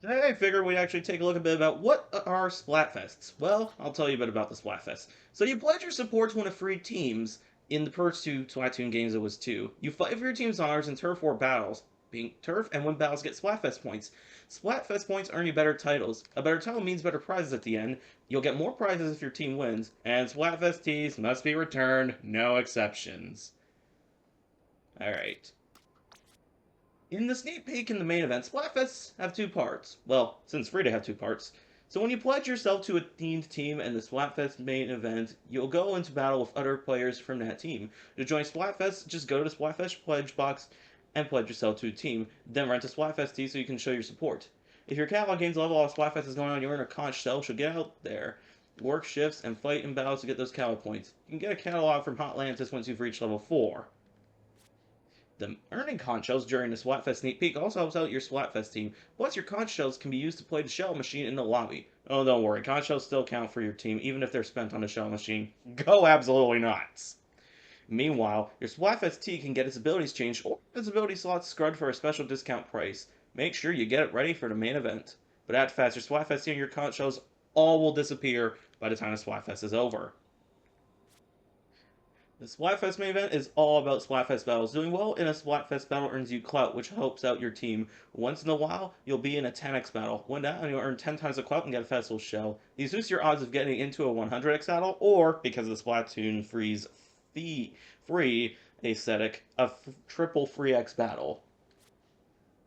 Today I figured we'd actually take a look a bit about what are Splatfests. Well, I'll tell you a bit about the Splatfest. So you pledge your support to one of three teams. In the first two Splatoon games it was two. You fight for your team's honors in turf war battles. Being turf and win battles get Splatfest points. Splatfest points earn you better titles. A better title means better prizes at the end. You'll get more prizes if your team wins. And Splatfest tees must be returned, no exceptions. Alright. In the sneak peek in the main event, Splatfests have two parts. Well, since free to have two parts. So when you pledge yourself to a themed team in the Splatfest main event, you'll go into battle with other players from that team. To join Splatfest, just go to the Splatfest pledge box and pledge yourself to a team. Then rent a Splatfest tee so you can show your support. If your catalog gains level while Splatfest is going on, you earn a conch shell, so get out there. Work shifts and fight in battles to get those catalog points. You can get a catalog from Hot Atlantis once you've reached level 4. The earning conch shells during the Splatfest sneak peek also helps out your Splatfest team. Plus, your conch shells can be used to play the shell machine in the lobby. Oh, don't worry, conch shells still count for your team, even if they're spent on the shell machine. Go absolutely nuts! Meanwhile, your Splatfest tee can get its abilities changed or its ability slots scrubbed for a special discount price. Make sure you get it ready for the main event. But act fast, your Splatfest tee and your conch shells all will disappear by the time the Splatfest is over. The Splatfest main event is all about Splatfest battles. Doing well in a Splatfest battle earns you clout, which helps out your team. Once in a while, you'll be in a 10x battle. Win that, and you'll earn 10 times the clout and get a festival shell. These boost your odds of getting into a 100x battle, or, because of the Splatoon free aesthetic, a triple free X battle.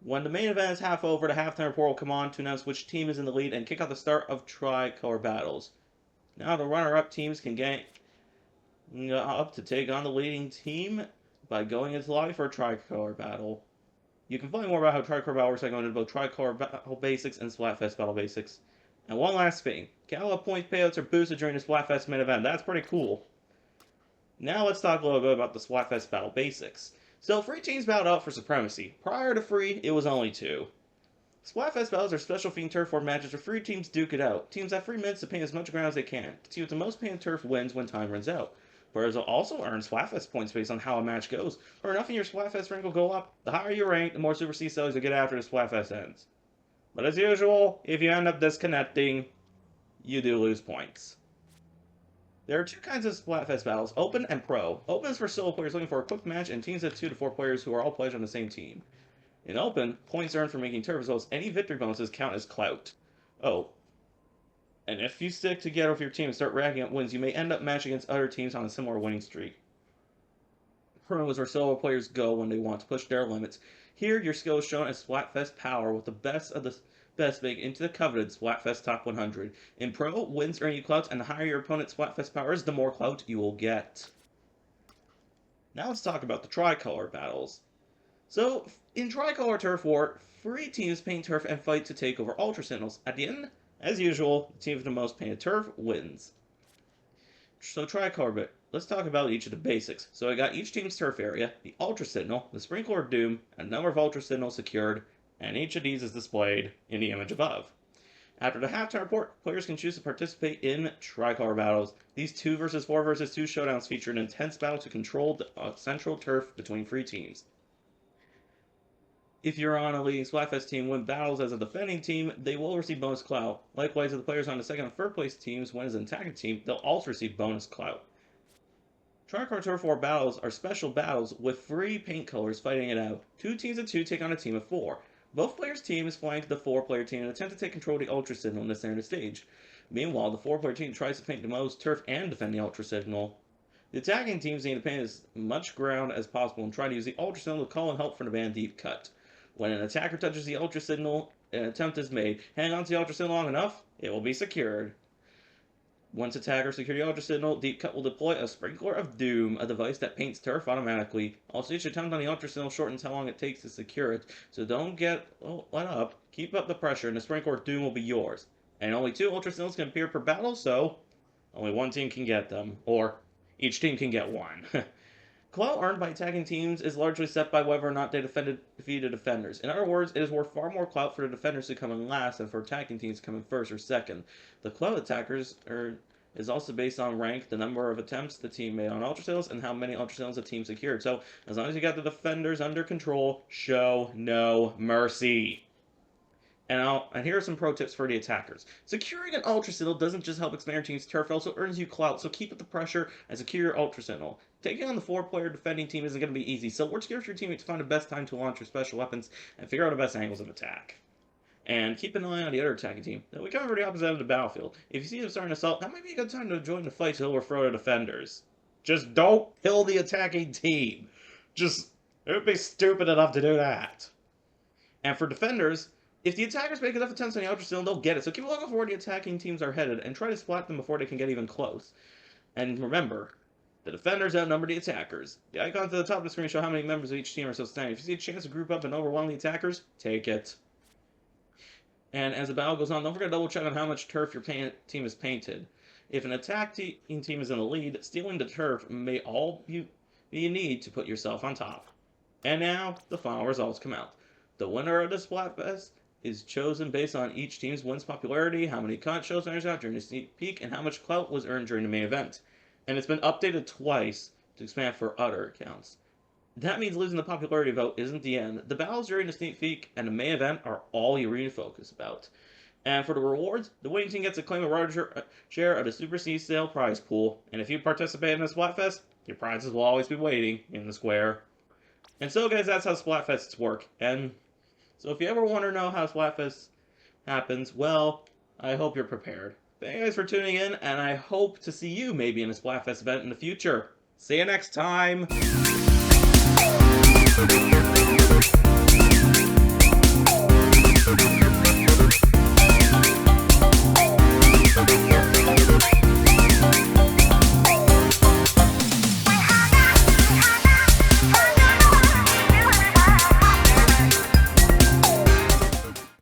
When the main event is half over, the halftime report will come on to announce which team is in the lead and kick off the start of tricolor battles. Now the runner-up teams can get up to take on the leading team by going into the lobby for a tricolor battle. You can find more about how tricolor battle works by going into both tricolor battle basics and Splatfest battle basics. And one last thing, catalog point payouts are boosted during the Splatfest main event. That's pretty cool. Now let's talk a little bit about the Splatfest battle basics. So free teams battled out for supremacy. Prior to free, it was only two. Splatfest battles are special themed turf war matches where free teams duke it out. Teams have 3 minutes to paint as much ground as they can. The team with the most painted turf wins when time runs out. Players will also earn Splatfest points based on how a match goes. For enough in your Splatfest rank will go up. The higher you rank, the more Super C cells you'll get after the Splatfest ends. But as usual, if you end up disconnecting, you do lose points. There are two kinds of Splatfest battles, Open and Pro. Open is for solo players looking for a quick match and teams of 2 to 4 players who are all pledged on the same team. In Open, points earned for making turf as well as any victory bonuses count as clout. Oh, and if you stick together with your team and start racking up wins, you may end up matching against other teams on a similar winning streak. Pro is where solo players go when they want to push their limits. Here, your skill is shown as Splatfest Power, with the best of the best make into the coveted Splatfest Top 100. In Pro, wins earn you clout, and the higher your opponent's Splatfest Power is, the more clout you will get. Now let's talk about the tricolor battles. So, in tricolor turf war, 3 teams paint turf and fight to take over Ultra Sentinels. At the end, as usual, the team with the most painted turf wins. So tricolor bit. Let's talk about each of the basics. So I got each team's turf area, the Ultra Sentinel, the Sprinkler of Doom, a number of Ultra Sentinels secured, and each of these is displayed in the image above. After the halftime report, players can choose to participate in tricolor battles. These 2 versus 4 versus 2 showdowns feature an intense battle to control the central turf between 3 teams. If you're on a leading Splatfest team win battles as a defending team, they will receive bonus clout. Likewise, if the players on the second and third place teams win as an attacking team, they'll also receive bonus clout. Tricolor Turf War battles are special battles with 3 paint colors fighting it out. 2 teams of 2 take on a team of 4. Both players' teams flank the 4-player team and attempt to take control of the Ultra Signal in the center of the stage. Meanwhile, the 4-player team tries to paint the most turf and defend the Ultra Signal. The attacking teams need to paint as much ground as possible and try to use the Ultra Signal to call in help from the Bandit cut. When an attacker touches the Ultra Signal, an attempt is made. Hang on to the Ultra Signal long enough, it will be secured. Once attackers secure the Ultra Signal, Deep Cut will deploy a Sprinkler of Doom, a device that paints turf automatically. Also, each attempt on the Ultra Signal shortens how long it takes to secure it, so don't get let up. Keep up the pressure, and the Sprinkler of Doom will be yours. And only 2 Ultra Signals can appear per battle, so only 1 team can get them. Or, each team can get 1. Clout earned by attacking teams is largely set by whether or not they defeated defenders. In other words, it is worth far more clout for the defenders to come in last than for attacking teams to come in first or second. The clout attackers is also based on rank, the number of attempts the team made on Ultra Sales, and how many Ultra Sales the team secured. So, as long as you got the defenders under control, show no mercy. And here are some pro tips for the attackers. Securing an Ultra Signal doesn't just help expand your team's turf, it also earns you clout, so keep up the pressure and secure your Ultra Signal. Taking on the 4-player defending team isn't going to be easy, so work together with your teammate to find the best time to launch your special weapons and figure out the best angles of attack. And keep an eye on the other attacking team. Now, we cover the opposite end of the battlefield. If you see them starting to assault, that might be a good time to join the fight to overthrow the defenders. Just don't kill the attacking team. It would be stupid enough to do that. And for defenders, if the attackers make enough attempts on the Ultra Signal, they'll get it. So keep a lookout for where the attacking teams are headed and try to splat them before they can get even close. And remember, the defenders outnumber the attackers. The icons at the top of the screen show how many members of each team are still standing. If you see a chance to group up and overwhelm the attackers, take it. And as the battle goes on, don't forget to double check on how much turf your team is painted. If an attacking team is in the lead, stealing the turf may all be you need to put yourself on top. And now, the final results come out. The winner of the Splatfest is chosen based on each team's wins popularity, how many content shows there's out during the sneak peek, and how much clout was earned during the main event. And it's been updated twice to expand for other accounts. That means losing the popularity vote isn't the end. The battles during the sneak peek and the main event are all you really focus about. And for the rewards, the winning team gets to claim a larger share of the Super C Sale prize pool. And if you participate in the Splatfest, your prizes will always be waiting in the square. And so guys, that's how Splatfests work. And so if you ever want to know how Splatfest happens, well, I hope you're prepared. Thank you guys for tuning in, and I hope to see you maybe in a Splatfest event in the future. See you next time!